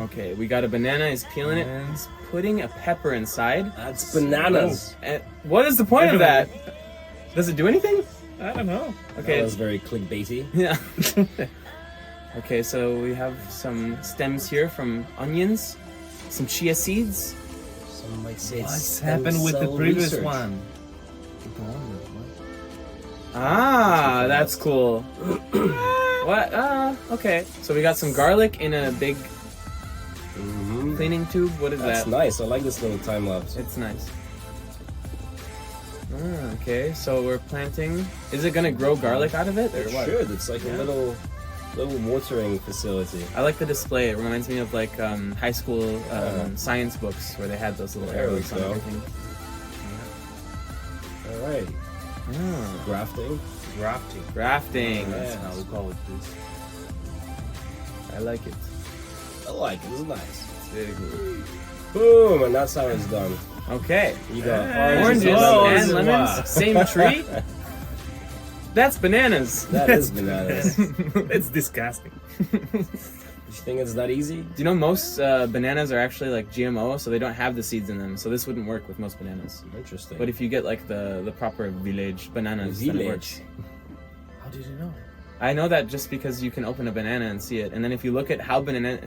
Okay, we got a banana. He's peeling it. He's putting a pepper inside. That's bananas. And what is the point of that? Does it do anything? I don't know. Okay. That was very clickbaity. Yeah. Okay, so we have some stems here from onions, some chia seeds. Some might say it's What's stem happened with the cell previous research. one? Ah, that's cool. What? Okay. So we got some garlic in a big cleaning tube. What is That's that? nice. I like this little time lapse. It's nice. Okay, so we're planting. Is it gonna grow garlic out of it, or It what? should. It's like a little watering facility. I like the display. It reminds me of like high school science books where they had those little There we arrows on go. everything. All right. Ah, Grafting. grafting. That's how we call it this. I like it. I like it. It's nice. It's very good. Boom, and that's how it's done. Okay. You got Oranges oranges and lemons. Same tree. That's bananas. That is bananas. Do It's disgusting. you think it's that easy? Do you know most bananas are actually like GMO, so they don't have the seeds in them. So this wouldn't work with most bananas. Interesting. But if you get like the proper village bananas, then it Village. works. How did you know? I know that just because you can open a banana and see it, and then if you look at how bananas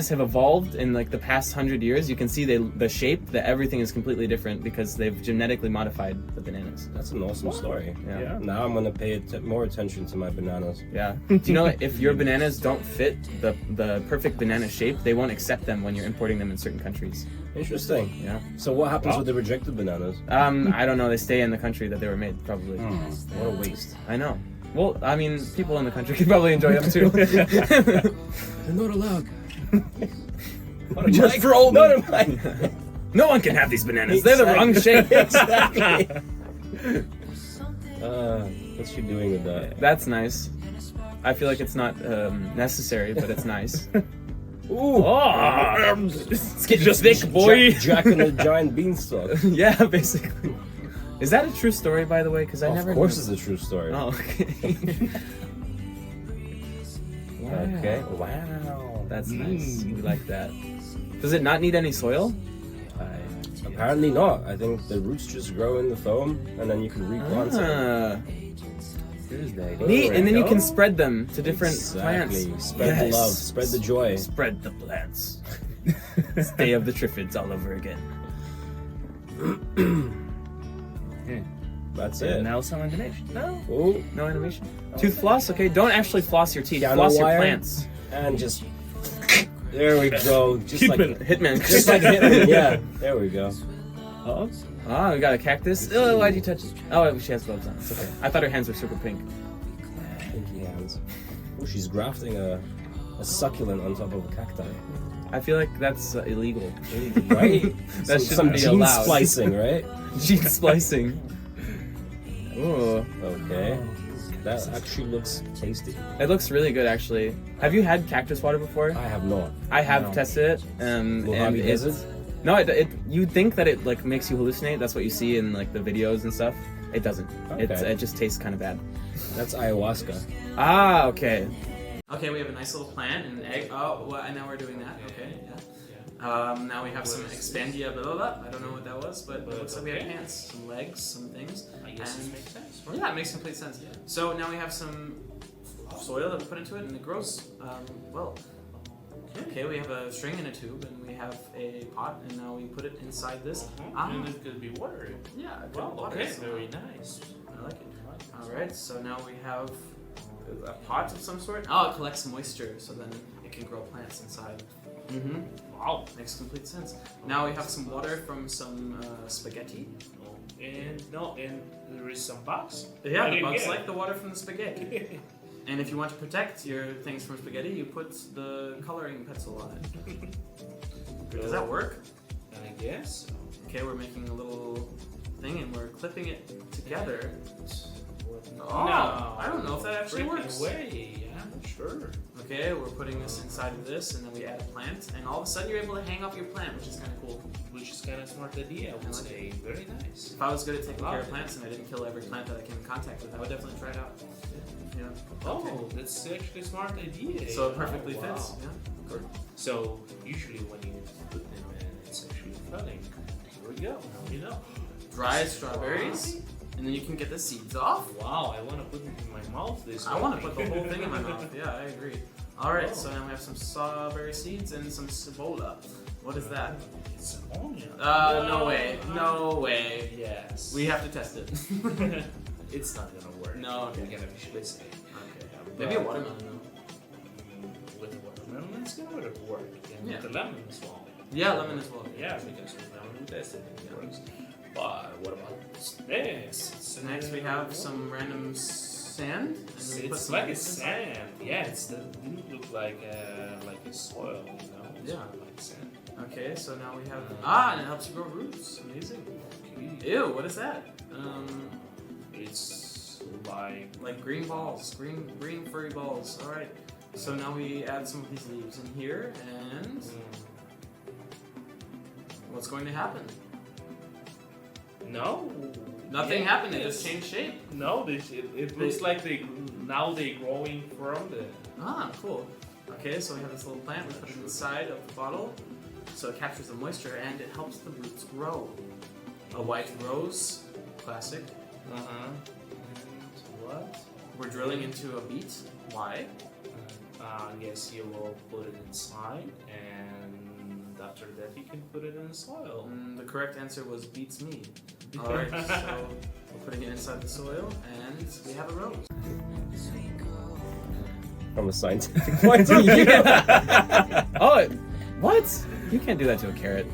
have evolved in like the past 100 years, you can see the shape, that everything is completely different because they've genetically modified the bananas. That's an awesome story. Yeah. Now I'm gonna pay more attention to my bananas. Yeah. Do you know if your bananas don't fit the perfect banana shape, they won't accept them when you're importing them in certain countries. Interesting. Yeah. So what happens with the rejected bananas? I don't know. They stay in the country that they were made, probably. What a waste. I know. Well, I mean, people in the country could probably enjoy them too. They're not allowed. Just for old Not in my. No one can have these bananas. They're the wrong shape. Exactly. What's she doing with that? That's nice. I feel like it's not necessary, but it's nice. Ooh. Oh, it's getting thick, boy. Jack and the Giant Beanstalk. Yeah, basically. Is that a true story, by the way? Because I never. Of course, knew. it's a true story. Oh, okay. Okay. Wow. That's nice. We like that. Does it not need any soil? Apparently not. I think the roots just grow in the foam, and then you can replant it. Ah, Here's the idea. neat. There And then we you go. can spread them to different Exactly. plants. Spread the love. Spread the joy. Spread the plants. It's Day of the Triffids all over again. Okay. That's And it. now some animation. No. Oh, No animation. Tooth floss? Okay, don't actually floss your teeth. Piano Floss your wire. plants. and just there we go. Just like Hitman. just like Hitman. Yeah. There we go. Oh. Oh, we got a cactus. Oh, why'd you touch it? Oh, she has gloves on. It's okay. I thought her hands were super pink. Pinky hands. Oh, she's grafting a succulent on top of a cacti. I feel like that's illegal. Right? That some shouldn't be gene allowed. splicing, right? Gene splicing. Ooh. Okay. That actually looks tasty. It looks really good, actually. Have you had cactus water before? I have not. I have No. tested it. And Mojave it's Desert? no, you'd think that it like makes you hallucinate. That's what you see in like the videos and stuff. It doesn't. Okay. It just tastes kind of bad. That's ayahuasca. Ah, okay. Okay, we have a nice little plant and an egg. Oh, well, and now we're doing that. Okay, yeah. Now we have some expandia, blah, blah, blah. I don't know what that was, but it looks like we have hands, some legs, some things. I guess And- it makes sense. Well, yeah, it makes complete sense. So now we have some soil that we put into it, and it grows. Well, okay, we have a string and a tube, and we have a pot, and now we put it inside this. And it could be watery. Yeah, it Well, could water, okay, so very nice. I like it. All right, so now we have a pot of some sort. Oh, it collects moisture, so then it can grow plants inside. Mm-hmm. Wow. Makes complete sense. Now we have some water from some spaghetti. And there is some bugs. Yeah, the bugs like the water from the spaghetti. And if you want to protect your things from spaghetti, you put the coloring pencil on it. Does that work? I guess. Okay, we're making a little thing and we're clipping it together. No, Oh, I don't know if that actually freaking works. way, yeah. Sure. Okay, we're putting this inside of this, and then we add a plant, and all of a sudden you're able to hang up your plant, which is kind of cool. Which is kind of smart idea, I would say. Very nice. If I was good at taking care of plants and I didn't kill every plant that I came in contact with, I would definitely try it out. Yeah. Oh, Okay. that's actually a smart idea. So it perfectly Oh, fits. wow. Yeah. Good. So usually when you put them in, it's actually flooding. Here we go. Now you know. Dried strawberries, and then you can get the seeds off. Wow, I want to put it in my mouth. This. I want to put the whole thing in my mouth. Yeah, I agree. All right, Oh. so now we have some strawberry seeds and some cebola. What is that? It's ammonia. No way. No way. Yes. We have to test it. It's not gonna work. No, okay. We can officially say. Okay. Maybe a watermelon though. With watermelon, it's gonna work. And Yeah. with the lemon as well. Yeah, lemon as well. Yeah, because with lemon we tested it works. But what about next? So next we have some random sand. And we put It's some like a ice inside. sand. Yeah, it didn't look like a soil, you know? It's Yeah. more like sand. Okay, so now we have Mm. and it helps you grow roots. Amazing. Okay. Ew, what is that? It's like Like green balls, green furry balls. All right. So now we add some of these leaves in here, and what's going to happen? no. Nothing Yeah, happened. It yes. just changed shape. No, it looks like now they growing from the. Ah, cool. Okay, so we have this little plant. We put it inside of the bottle, so it captures the moisture and it helps the roots grow. A white rose, classic. What? We're drilling into a beet. Why? Yes, you will put it inside, and after that you can put it in the soil. The correct answer was beats me. All right, so we're putting it inside the soil, and we have a rose. From a scientific point of view. Oh, what? You can't do that to a carrot.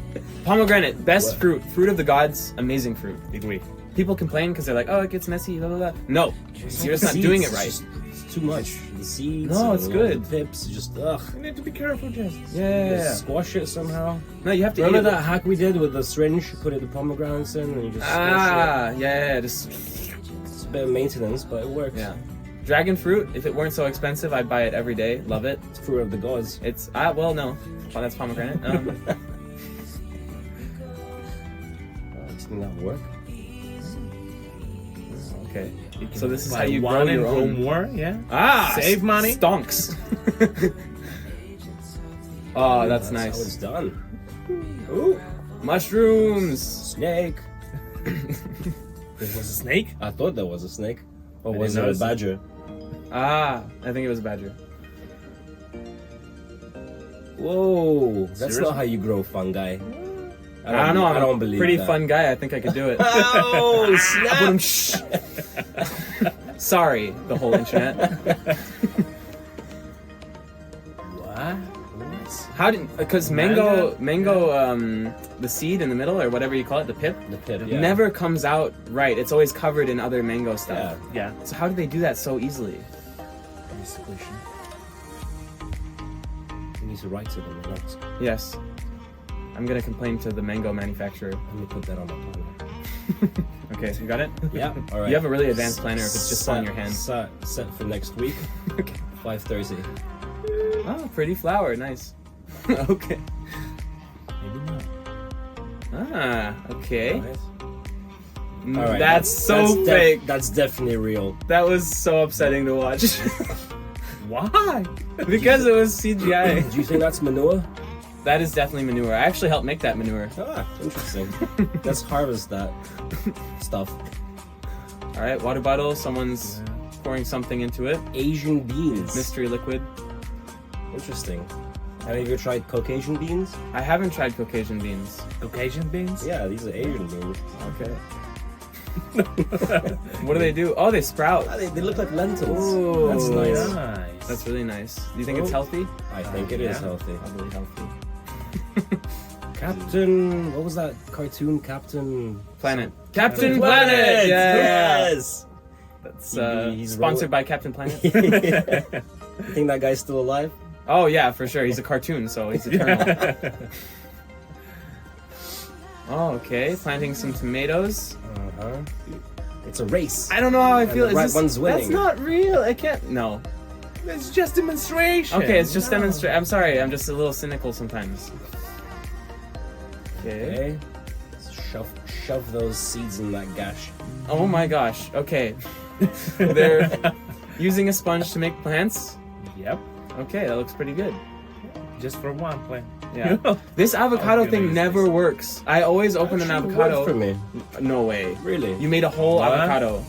Pomegranate, best What? fruit of the gods, amazing fruit. Agree. People complain because they're like, oh, it gets messy, blah, blah, blah. No, you're just not doing it right. It's too much. The seeds. No, and it's all good. The pips, just ugh. You need to be careful, just. Yeah. Just squash it somehow. No, you have to Remember eat that hack we did with the syringe? You put it the pomegranates in and you just squash yeah, just, it. It's a bit of maintenance, but it works. yeah. Dragon fruit, if it weren't so expensive, I'd buy it every day. Love it. It's fruit of the gods. It's, well, no. Well, that's pomegranate. Do you think that'll work? Okay. So this is how Buy you one grow and your grow own. more, yeah. Save money. Stonks. Oh, that's How nice. it's done. Ooh, mushrooms. Snake. This was a snake. I thought that was a snake. Or I was didn't it a notice it. badger? I think it was a badger. Whoa, that's Seriously? not how you grow fungi. I don't know. I'm I don't a believe pretty that. fun guy. I think I could do it. Oh, snap! Shh. Sorry, the whole internet. What? How did? Because mango, the seed in the middle or whatever you call it, the pip, The pip, yeah. never comes out right. It's always covered in other mango stuff. Yeah. Yeah. So how do they do that so easily? You need to write it in the notes. Yes. I'm gonna complain to the mango manufacturer. Let me put that on my planner. Okay, you got it? Yeah, all right. You have a really advanced planner if it's just on your hand. Set for next week, Okay. 5:30. Oh, pretty flower, nice. Okay. Maybe not. Okay. All right. All right. That's so fake. That's definitely real. That was so upsetting to watch. Why? Because it was CGI. Do you think that's manure? That is definitely manure. I actually helped make that manure. Ah, interesting. Let's harvest that stuff. All right, water bottle. Someone's pouring something into it. Asian beans. Mystery liquid. Interesting. Have you ever tried Caucasian beans? I haven't tried Caucasian beans. Caucasian beans. Yeah, these are Asian beans. Okay. What do they do? Oh, they sprout. Ah, they look like lentils. Ooh. That's nice. Nice. That's really nice. Do you think it's Oh. healthy? I think it is Yeah. healthy. Probably healthy. Captain, what was that cartoon? Captain Planet. Captain Planet. Yeah. Yes. That's He's sponsored by Captain Planet. You think that guy's still alive? Oh yeah, for sure. He's a cartoon, so he's eternal. Oh, okay. Planting some tomatoes. Uh-huh. It's a race. I don't know how I And feel. the Is right this, one's winning. That's not real. I can't. No. It's just demonstration. Okay, it's just demonstrate. I'm sorry, I'm just a little cynical sometimes. Okay. Okay. Shove those seeds in that gash. Oh my gosh. Okay. They're using a sponge to make plants. Yep. Okay, that looks pretty good. Just for one plant. Yeah. This avocado I'm gonna thing use never this. works. I always open an Actually avocado. worked for me. No way. Really? You made a whole What? avocado.